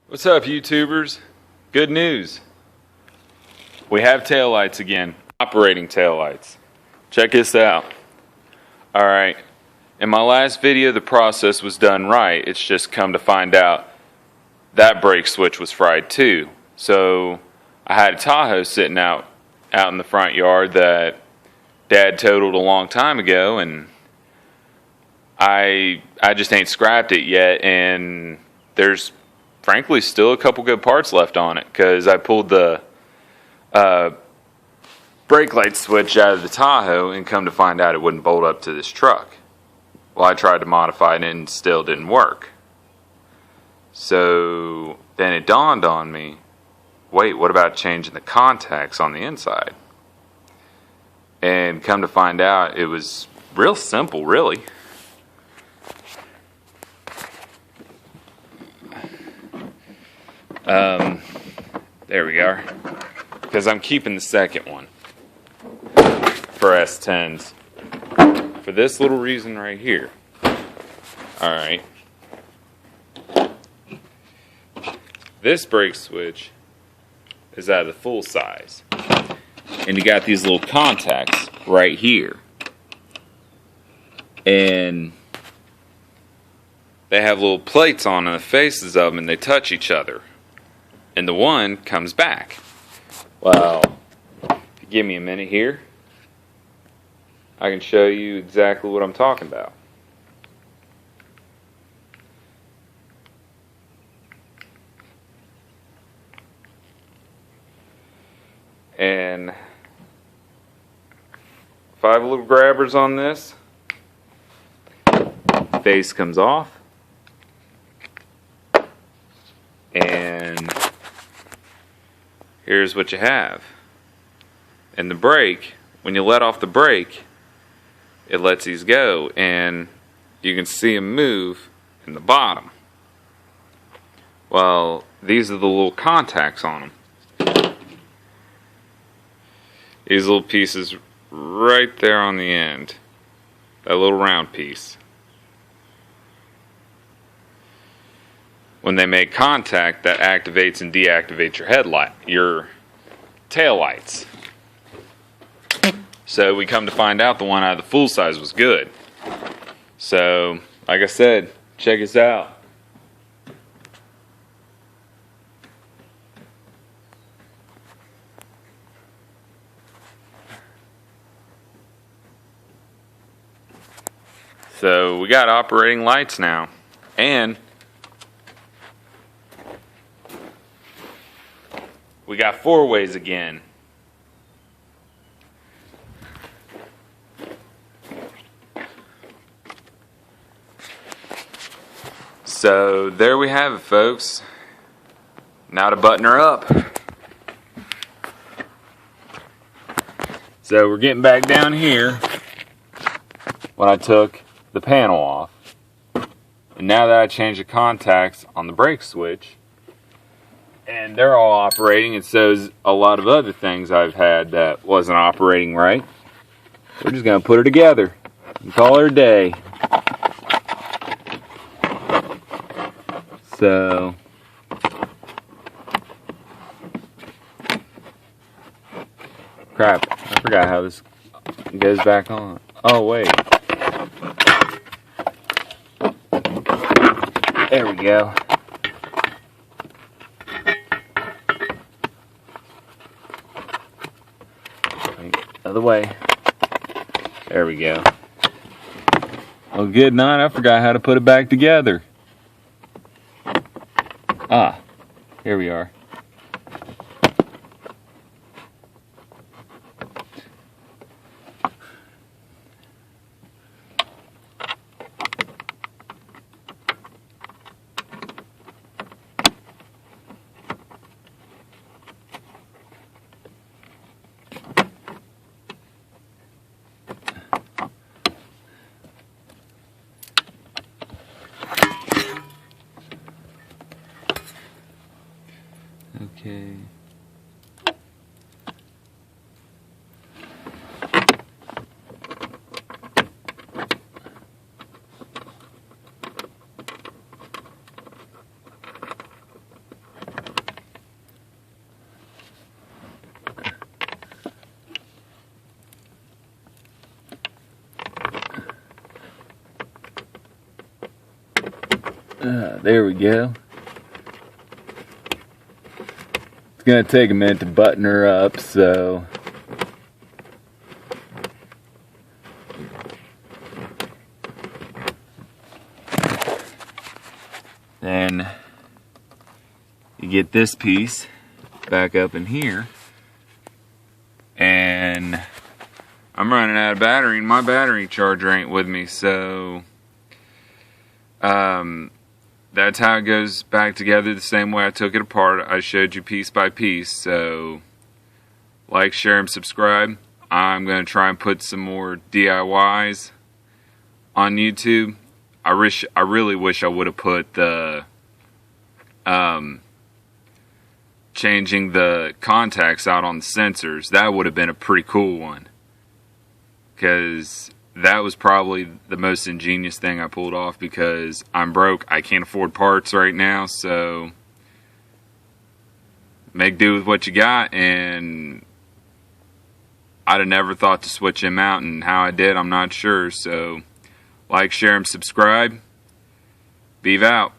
What's up, YouTubers? Good news. We have taillights again. Operating taillights. Check this out. Alright. In my last video, the process was done right. It's just come to find out that brake switch was fried too. So I had a Tahoe sitting out in the front yard that Dad totaled a long time ago, and I just ain't scrapped it yet, and there's frankly still a couple good parts left on it because I pulled the brake light switch out of the Tahoe and come to find out it wouldn't bolt up to this truck. Well, I tried to modify it and it still didn't work. So then it dawned on me, wait, what about changing the contacts on the inside? And come to find out it was real simple, really. There we are. Because I'm keeping the second one for S10s. For this little reason right here. Alright. This brake switch is out of the full size. And you got these little contacts right here. And they have little plates on the faces of them and they touch each other. And the one comes back. Well, if you give me a minute here, I can show you exactly what I'm talking about. And 5 little grabbers on this. Face comes off. And here's what you have. And the brake, when you let off the brake, it lets these go, and you can see them move in the bottom. Well, these are the little contacts on them. These little pieces right there on the end. That little round piece. When they make contact, that activates and deactivates your headlight, your tail lights. So we come to find out the one out of the full size was good. So, like I said, check us out. So we got operating lights now, and we got 4-ways again. So there we have it, folks. Now to button her up. So we're getting back down here when I took the panel off. And now that I changed the contacts on the brake switch, and they're all operating, and so's a lot of other things I've had that wasn't operating right. We're just going to put her together and call her a day. So, crap, I forgot how this goes back on. Oh, wait. There we go. Other way. There we go. Oh, good night. I forgot how to put it back together. Ah, here we are. Okay. There we go. It's gonna take a minute to button her up, so then you get this piece back up in here, and I'm running out of battery and my battery charger ain't with me, so that's how it goes back together, the same way I took it apart. I showed you piece by piece. So like, share, and subscribe. I'm going to try and put some more DIYs on YouTube. I really wish I would have put the changing the contacts out on the sensors. That would have been a pretty cool one, because that was probably the most ingenious thing I pulled off, because I'm broke. I can't afford parts right now, so make do with what you got. And I'd have never thought to switch him out, and how I did, I'm not sure. So like, share, and subscribe. Beav out.